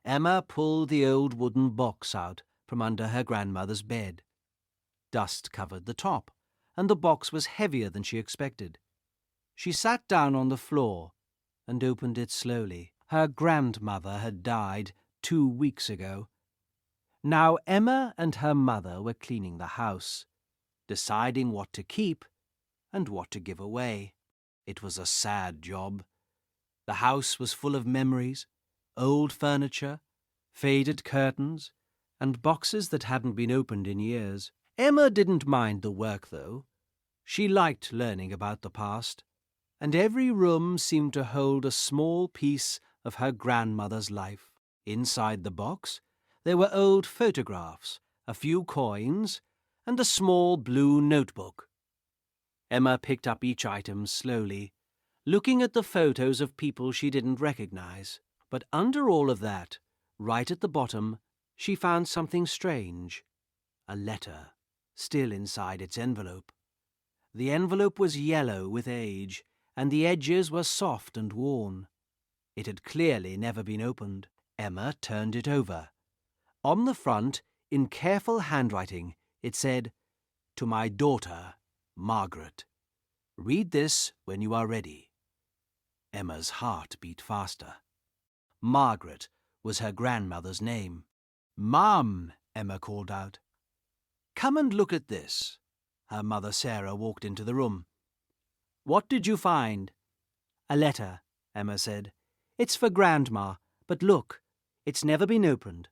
Emma pulled the old wooden box out from under her grandmother's bed. Dust covered the top, and the box was heavier than she expected. She sat down on the floor and opened it slowly. Her grandmother had died 2 weeks ago. Now Emma and her mother were cleaning the house, deciding what to keep and what to give away. It was a sad job. The house was full of memories, old furniture, faded curtains, and boxes that hadn't been opened in years. Emma didn't mind the work, though. She liked learning about the past, and every room seemed to hold a small piece of her grandmother's life. Inside the box, there were old photographs, a few coins, and a small blue notebook. Emma picked up each item slowly, looking at the photos of people she didn't recognize. But under all of that, right at the bottom, she found something strange. A letter, still inside its envelope. The envelope was yellow with age, and the edges were soft and worn. It had clearly never been opened. Emma turned it over. On the front, in careful handwriting, it said, "To my daughter, Margaret. Read this when you are ready." Emma's heart beat faster. Margaret was her grandmother's name. "Mum," Emma called out. "Come and look at this." Her mother Sarah walked into the room. "What did you find?" "A letter," Emma said. "It's for Grandma, but look, it's never been opened."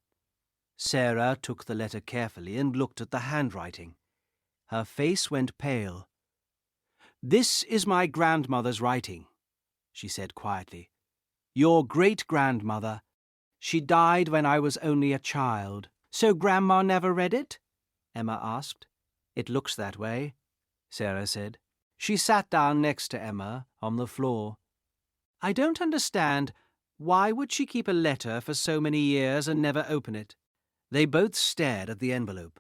Sarah took the letter carefully and looked at the handwriting. Her face went pale. "This is my grandmother's writing," she said quietly. "Your great-grandmother. She died when I was only a child." "So Grandma never read it?" Emma asked. "It looks that way," Sarah said. She sat down next to Emma on the floor. "I don't understand. Why would she keep a letter for so many years and never open it?" They both stared at the envelope.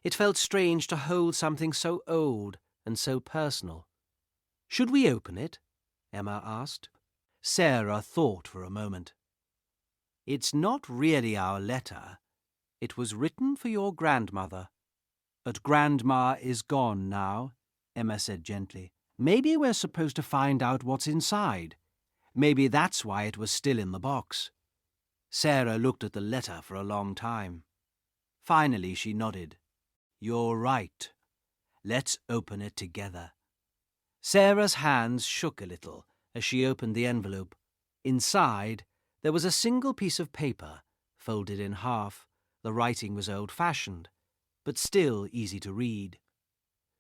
It felt strange to hold something so old and so personal. "Should we open it?" Emma asked. Sarah thought for a moment. "It's not really our letter. It was written for your grandmother. But Grandma is gone now," Emma said gently. "Maybe we're supposed to find out what's inside. Maybe that's why it was still in the box." Sarah looked at the letter for a long time. Finally she nodded. "You're right. Let's open it together." Sarah's hands shook a little as she opened the envelope. Inside, there was a single piece of paper, folded in half. The writing was old-fashioned, but still easy to read.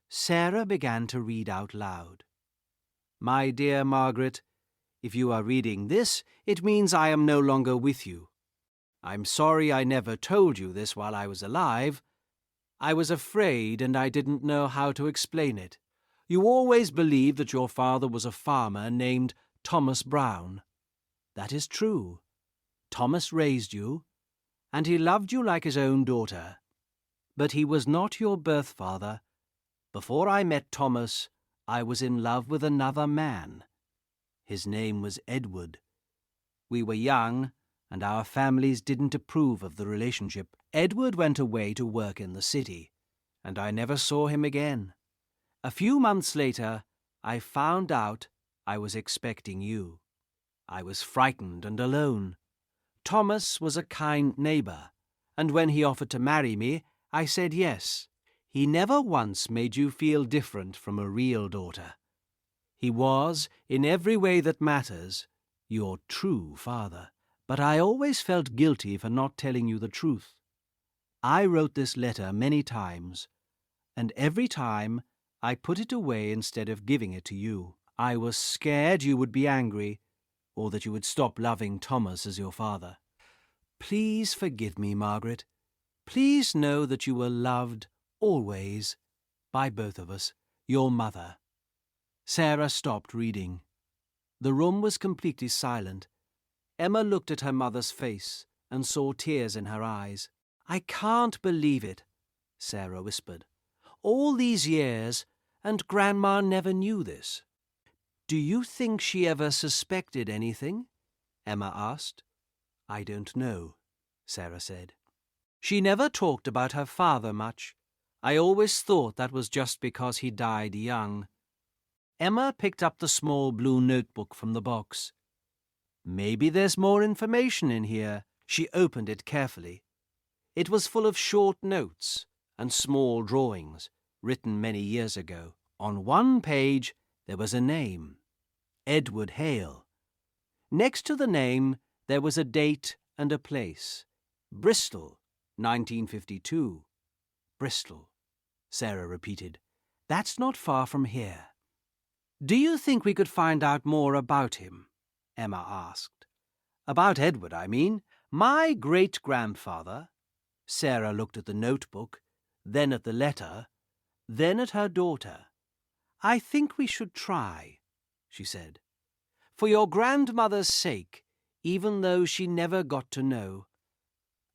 Sarah began to read out loud. "My dear Margaret, if you are reading this, it means I am no longer with you. I'm sorry I never told you this while I was alive. I was afraid and I didn't know how to explain it. You always believed that your father was a farmer named Thomas Brown. That is true. Thomas raised you, and he loved you like his own daughter. But he was not your birth father. Before I met Thomas, I was in love with another man. His name was Edward. We were young, and our families didn't approve of the relationship. Edward went away to work in the city, and I never saw him again. A few months later, I found out I was expecting you. I was frightened and alone. Thomas was a kind neighbor, and when he offered to marry me, I said yes. He never once made you feel different from a real daughter. He was, in every way that matters, your true father. But I always felt guilty for not telling you the truth. I wrote this letter many times, and every time I put it away instead of giving it to you. I was scared you would be angry, or that you would stop loving Thomas as your father. Please forgive me, Margaret. Please know that you were loved, always, by both of us, your mother." Sarah stopped reading. The room was completely silent. Emma looked at her mother's face and saw tears in her eyes. "I can't believe it," Sarah whispered. "All these years, and Grandma never knew this." "Do you think she ever suspected anything?" Emma asked. "I don't know," Sarah said. She never talked about her father much. I always thought that was just because he died young. Emma picked up the small blue notebook from the box. Maybe there's more information in here. She opened it carefully. It was full of short notes and small drawings, written many years ago. On one page there was a name, Edward Hale. Next to the name there was a date and a place, Bristol, 1952. Bristol, Sarah repeated. That's not far from here. Do you think we could find out more about him? Emma asked. About Edward, I mean. My great-grandfather. Sarah looked at the notebook, then at the letter, then at her daughter. I think we should try, she said. For your grandmother's sake, even though she never got to know.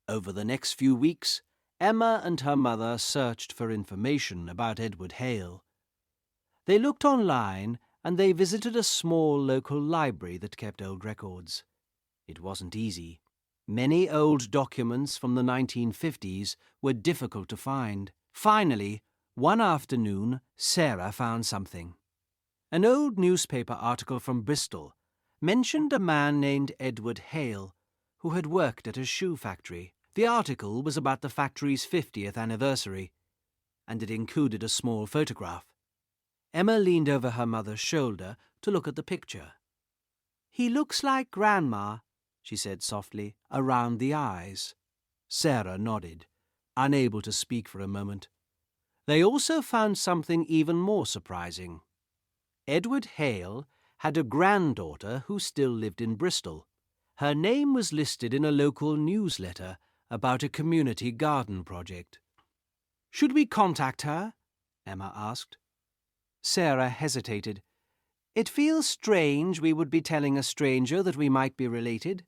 Over the next few weeks, Emma and her mother searched for information about Edward Hale. They looked online and they visited a small local library that kept old records. It wasn't easy. Many old documents from the 1950s were difficult to find. Finally, one afternoon, Sarah found something. An old newspaper article from Bristol mentioned a man named Edward Hale, who had worked at a shoe factory. The article was about the factory's 50th anniversary, and it included a small photograph. Emma leaned over her mother's shoulder to look at the picture. He looks like Grandma, she said softly, around the eyes. Sarah nodded, unable to speak for a moment. They also found something even more surprising. Edward Hale had a granddaughter who still lived in Bristol. Her name was listed in a local newsletter about a community garden project. Should we contact her? Emma asked. Sarah hesitated. It feels strange we would be telling a stranger that we might be related.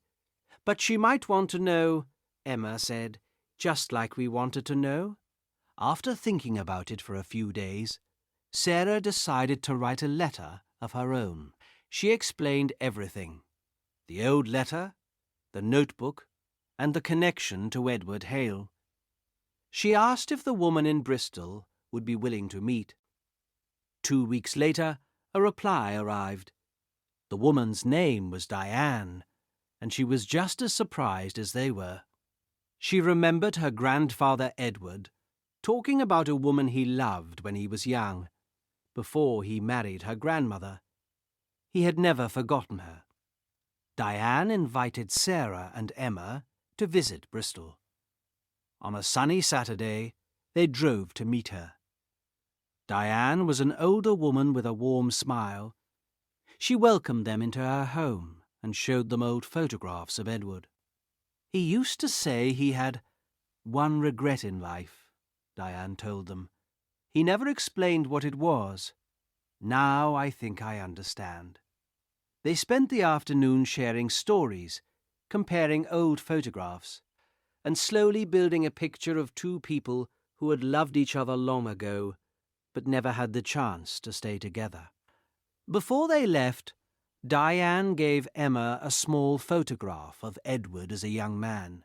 But she might want to know, Emma said, just like we wanted to know. After thinking about it for a few days, Sarah decided to write a letter of her own. She explained everything. The old letter, the notebook, and the connection to Edward Hale. She asked if the woman in Bristol would be willing to meet. 2 weeks later, a reply arrived. The woman's name was Diane, and she was just as surprised as they were. She remembered her grandfather Edward talking about a woman he loved when he was young, before he married her grandmother. He had never forgotten her. Diane invited Sarah and Emma to visit Bristol. On a sunny Saturday, they drove to meet her. Diane was an older woman with a warm smile. She welcomed them into her home and showed them old photographs of Edward. He used to say he had one regret in life, Diane told them. He never explained what it was. Now I think I understand. They spent the afternoon sharing stories, comparing old photographs, and slowly building a picture of two people who had loved each other long ago, but never had the chance to stay together. Before they left, Diane gave Emma a small photograph of Edward as a young man.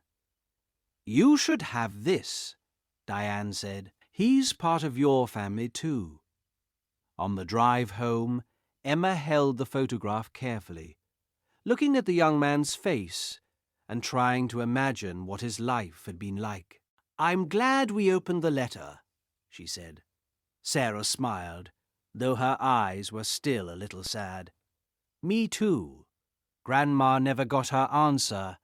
You should have this, Diane said. He's part of your family too. On the drive home, Emma held the photograph carefully, looking at the young man's face and trying to imagine what his life had been like. I'm glad we opened the letter, she said. Sarah smiled, though her eyes were still a little sad. Me too. Grandma never got her answer,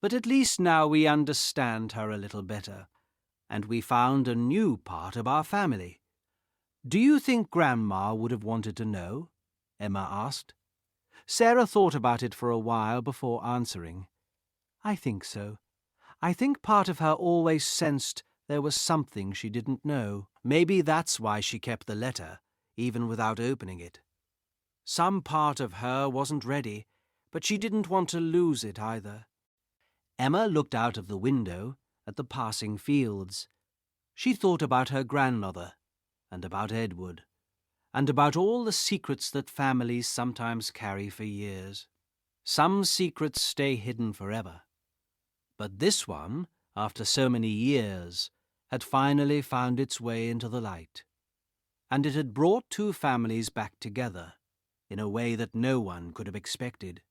but at least now we understand her a little better, and we found a new part of our family. Do you think Grandma would have wanted to know? Emma asked. Sarah thought about it for a while before answering. I think so. I think part of her always sensed there was something she didn't know. Maybe that's why she kept the letter, even without opening it. Some part of her wasn't ready, but she didn't want to lose it either. Emma looked out of the window at the passing fields. She thought about her grandmother, and about Edward, and about all the secrets that families sometimes carry for years. Some secrets stay hidden forever, But this one, after so many years, had finally found its way into the light, and it had brought two families back together in a way that no one could have expected.